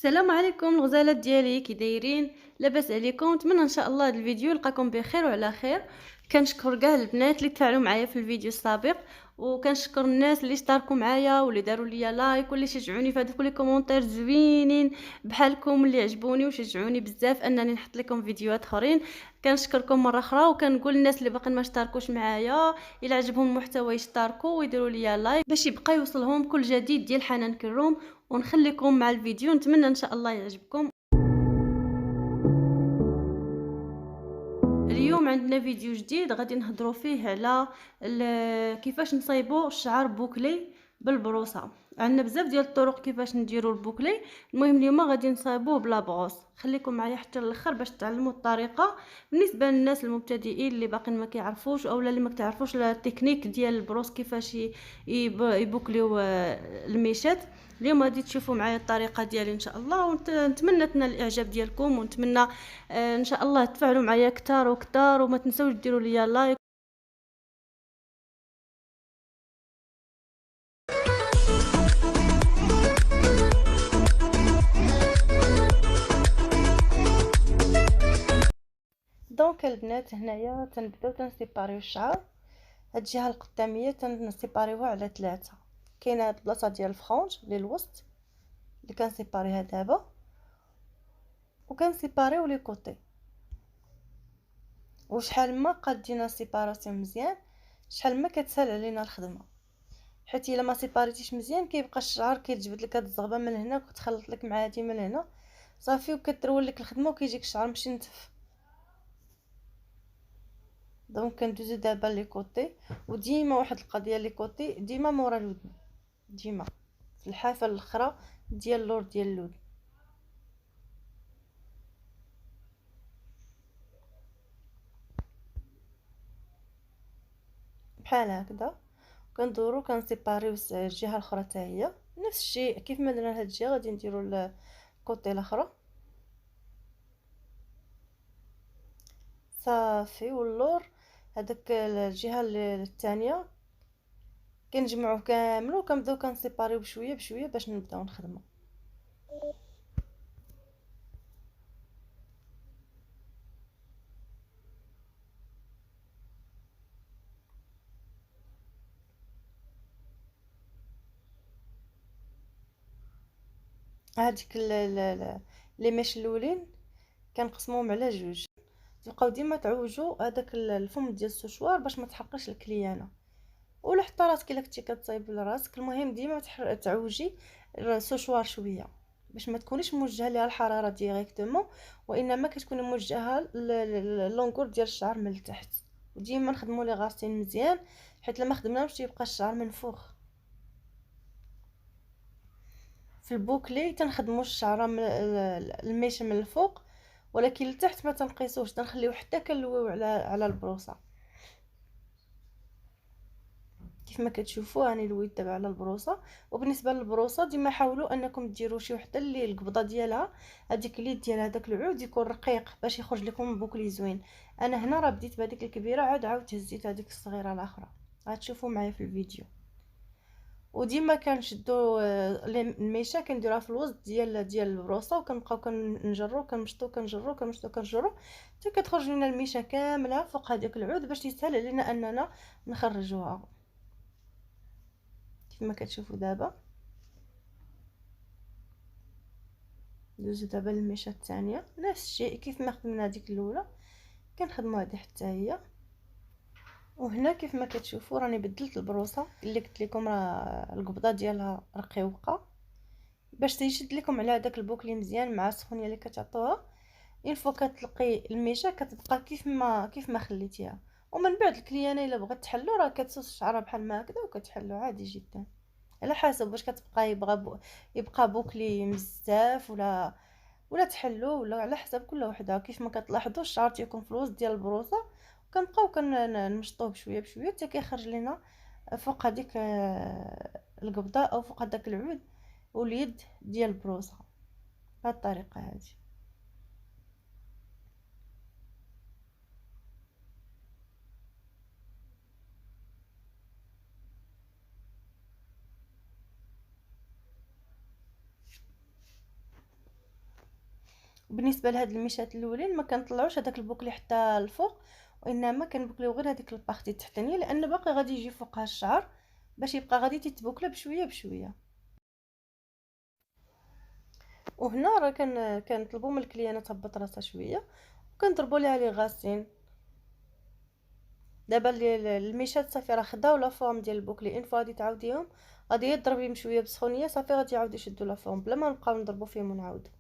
السلام عليكم الغزالات ديالي، كي دايرين؟ لاباس عليكم؟ نتمنى ان شاء الله هذا الفيديو يلقاكم بخير وعلى خير. كنشكر كاع البنات اللي تفاعلوا معايا في الفيديو السابق، وكنشكر الناس اللي اشتركوا معايا واللي داروا لي لايك واللي شجعوني في هذوك لي كومونتير زوينين بحالكم اللي عجبوني وشجعوني بزاف انني نحط لكم فيديوهات اخرين. كنشكركم مره اخرى، وكنقول للناس اللي باقي ما اشتركوش معايا الا عجبهم المحتوى يشتركوا ويديروا لي لايك باش يبقى يوصلهم كل جديد ديال حنان كروم. ونخليكم مع الفيديو، نتمنى ان شاء الله يعجبكم. اليوم عندنا فيديو جديد غادي نهضروا فيه على كيفاش نصايبوا الشعر بوكلي بالبروصه. عندنا بزاف ديال الطرق كيفاش نديروا البوكلي. المهم اليوم غادي نصايبوه بلا بروص. خليكم معايا حتى للاخر باش تعلموا الطريقه. بالنسبه للناس المبتدئين اللي باقيين ما كيعرفوش اولا اللي ما كتعرفوش التكنيك ديال البروص كيفاش يبوكليو الميشات، اليوم غادي تشوفوا معايا الطريقه ديالي ان شاء الله، ونتمنى تنال الاعجاب ديالكم، ونتمنى ان شاء الله تفاعلوا معايا كتار وكتار، وما تنسوش ديروا لي لايك. دونك البنات هنايا تنبداو تنسيباريو الشعر. هاد الجهه القداميه تنسيباريوها على ثلاثة. كاينه هاد البلاصه ديال الفرونج اللي الوسط اللي كنسيباريها دابا، وكنسيباريو لي كوتي. وشحال ما قادينا السيباراسيون مزيان شحال ما كتسهل علينا الخدمه، حيت الا ما سيباريتيش مزيان كيبقى الشعر كيتجبد لك هاد الزغبه من هنا وكتخلط لك مع هادي من هنا صافي، وكترول لك الخدمه وكيجيك الشعر ماشي نتف. دونك كندوزو دابا لي كوتي، وديما واحد القضيه لي كوتي ديما مورا الودن، ديما في الحافه الاخرى ديال اللور ديال الودن بحال هكذا. كندورو كنسيباريو الجهه الاخرى حتى هي نفس الشيء كيف ما درنا لهاد الجهه غادي نديرو الكوتي الاخرى صافي. واللور هذاك الجهه الثانيه كنجمعوه كامل وكنبداو كنسيباريو بشويه بشويه باش نبداو نخدمو. هذيك لي ميش الاولين كنقسموهم على جوج. تبقاو ديما تعوجوا هذاك الفم ديال السشوار باش ما تحرقش الكليانه، ولا حتى راسك الا كنتي كتصايب لراسك المهم ديما تعوجي السشوار شويه باش ما تكونيش موجهه ليها الحراره ديريكتومون، وانما كتكوني موجهه لونغور ديال الشعر من التحت. وديما نخدموا لي غاسين مزيان، حيت لما خدمناهمش تيبقى الشعر منفوخ. في البوكلي تنخدموا الشعره من الميشه من الفوق، ولكن لتحت ما تنقيسوش، تنخليو حتى كنلويو على البروصه. كيف ما كتشوفوا راني لويت دابا على البروصه. وبالنسبه للبروصه ديما حاولوا انكم ديروا شي وحده اللي القبضه ديالها هذيك اليد ديال هذاك العود يكون رقيق باش يخرج لكم بوكلي زوين. انا هنا راه بديت بهذيك الكبيره عاود هزيت هذيك الصغيره الاخرى، غتشوفوا معايا في الفيديو. وديما كنشدوا الميشه كنديروها في الوسط ديال البروصه، وكنبقاو كنجرو كنمشطو كنجرو كنمشطو كنجرو حتى كتخرج لنا الميشه كامله فوق هذاك العود باش يسهل علينا اننا نخرجوها كما كتشوفوا دابا. ندوزو دابا للميشه الثانيه نفس الشيء كيف ما خدمنا هذيك الاولى كنخدموا هذه حتى هي. وهنا كيف ما كتشوفوا راني بدلت البروصه اللي قلت لكم راه القبضه ديالها رقيقه باش تيشد لكم على هذاك البوكلي مزيان مع السخونيه اللي كتعطوها. اين فوا كتلقي الميشه كتبقى كيف ما خليتيها. ومن بعد الكليانه الا بغات تحلو راه كتسوس شعرها بحال ما هكذا وكتحلو عادي جدا، على حسب واش كتبقى يبقى بوكلي بزاف ولا تحلو، ولا على حسب كل وحده. كيف ما كتلاحظوا الشعر تيكون في الوسط ديال البروصه، كنبقاو كنمشطوه بشويه بشويه حتى كيخرج لنا فوق هذيك القبضه او فوق هذاك العود واليد ديال البروصه بهذه الطريقه هذه. وبالنسبه لهاد الميشات الاولين ما كنطلعوش هذاك البوكلي حتى الفوق، وانما كنبوكليو غير هذيك البارتي التحتانيه، لان باقي غادي يجي فوقها الشعر باش يبقى غادي تتبوكلا بشويه بشويه. وهنا راه كنطلبوا من الكليانه تهبط راسها شويه وكنضربوا ليها لي غاسين. دابا الميشات صافي راه خداو لا فورم ديال البوكلي، ان فوا غادي تعاوديهم غادي تضربيهم شويه بسخونيه صافي غادي يعاودوا يشدوا لا فورم بلا ما نبقاو نضربوا فيهم ونعاودوا.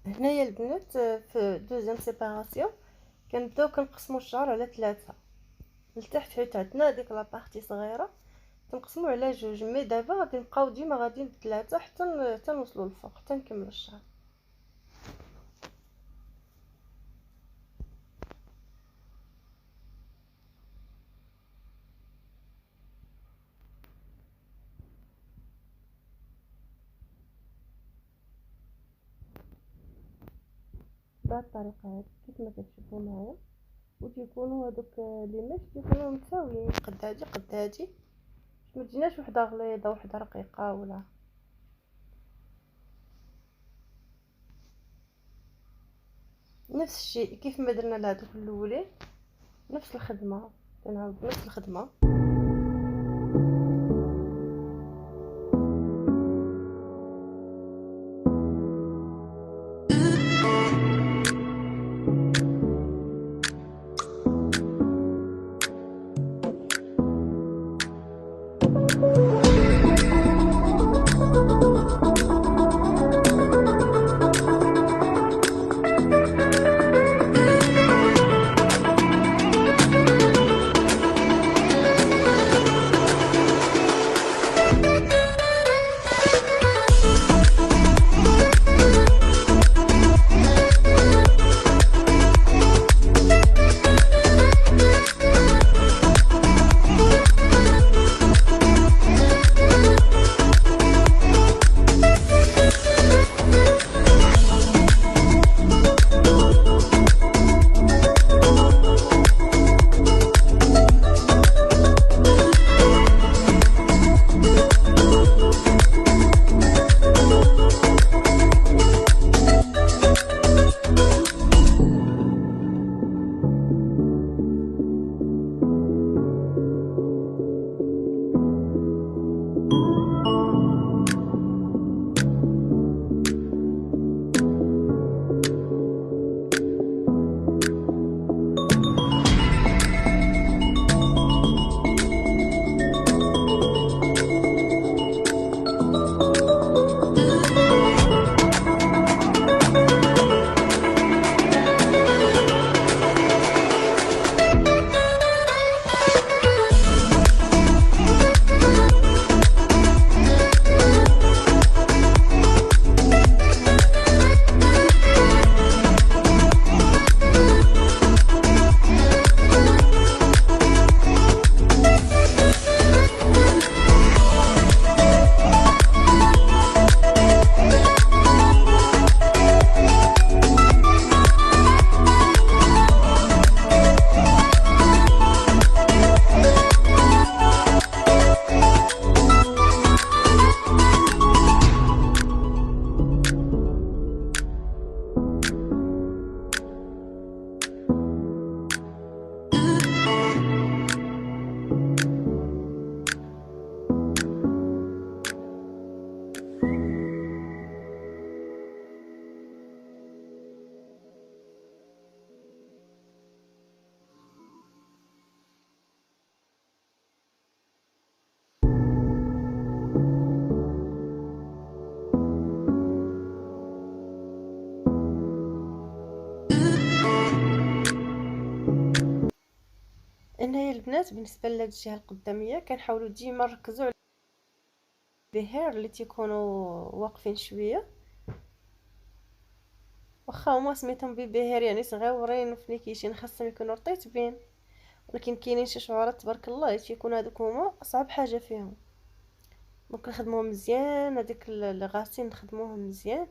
هنايا البنات في دوزيام سيباراسيون كنبداو كنقسموا الشعر على 3 لتحت، حيت عندنا ديك لا بارتي صغيره كنقسموا على 2. مي دابا غادي نبقاو ديما غاديين ب3 حتى نوصلوا للفوق حتى نكملوا الشعر. بهذه الطريقه هذه كيف ما كتشوفوا معايا، وتيكونوا هذوك لي ميش تيكونوا متساويين قد هادي قد هادي، باش ما تجيناش وحده غليظه وحده رقيقه ولا. نفس الشيء كيف ما درنا لهذوك الاولين، نفس الخدمه كنعاود نفس الخدمه. البنات بالنسبه لهاد الجهه القداميه كنحاولوا ديما نركزوا على البهير اللي تيكونوا واقفين شويه، واخا هما سميتهم ببهير يعني صغيورين وفنيكيشين خاصهم يكونوا رطيبين، ولكن كاينين شي شعورات تبارك الله تيكونوا هذوك هما اصعب حاجه فيهم. ممكن نخدموهم مزيان، هذيك الغاسين نخدموهم مزيان.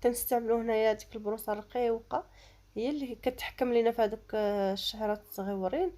كنستعملوا هنايا ديك البروصه الرقيقه هي اللي كتحكم لينا في هذوك الشعرات الصغيورين.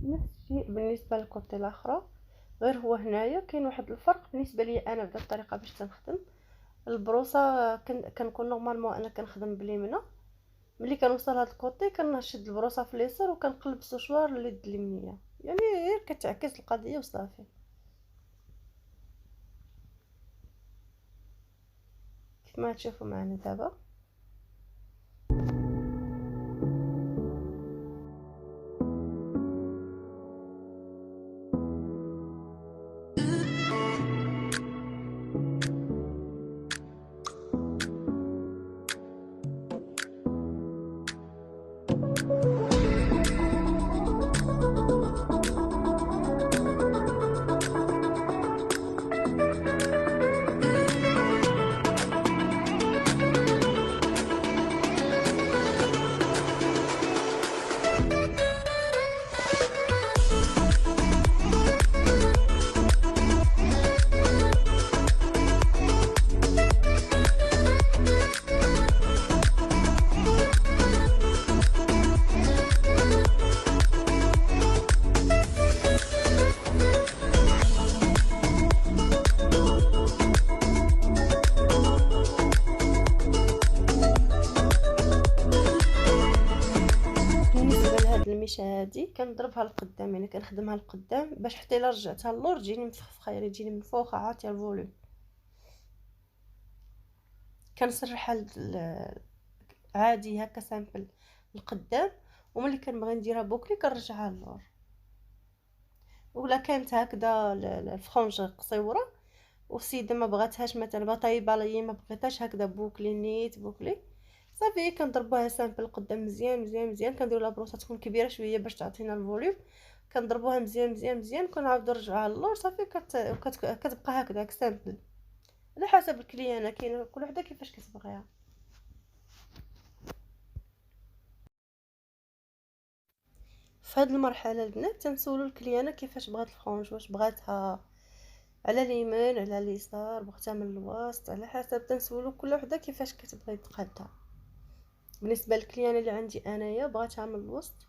نفس الشيء بالنسبه للكوتي الاخرى، غير هو هنايا كاين واحد الفرق بالنسبه لي انا بهذه الطريقه باش تنخدم البروصه. كنكون نورمالمون انا كنخدم باليمنى، ملي كنوصل هاد الكوتي كنشد البروصه في اليسار وكنقلب السوشوار لليد اليمنيه، يعني غير كتعكس القضيه وصافي. كما تشوفوا معنا دابا الميشه هادي كنضربها لقدام، يعني كنخدمها لقدام باش حتى الا رجعتها للور تجيني مفخفخه، يعني تجيني من فوق عاطيه الفوليوم. كنسرحها عادي هكا سامبل القدام، وملي كنبغي نديرها بوكلي كنرجعها للور. ولا كانت هكذا الفرونج قصيره والسيده ما بغاتهاش مثلا طايبه ليا ما بغيتهاش هكذا بوكلي نيت بوكلي، صافي كنضربوها سامبل قدام مزيان مزيان مزيان. كنديروا لا بروصه تكون كبيره شويه باش تعطينا الفوليوم، كنضربوها مزيان مزيان مزيان، كنعاودو نرجعوها للور صافي. كتبقى هكذا سامبل على حسب الكليانه، كاين كل وحده كيفاش كتبغيها. في هذه المرحله البنات تنسولوا الكليانه كيفاش بغات الفرونج، واش بغاتها على اليمين على اليسار، بغاتها من الوسط، على حسب تنسولوا كل وحده كيفاش كتبغي تقادها. بالنسبه للكليانه اللي عندي انايا بغاتها من الوسط،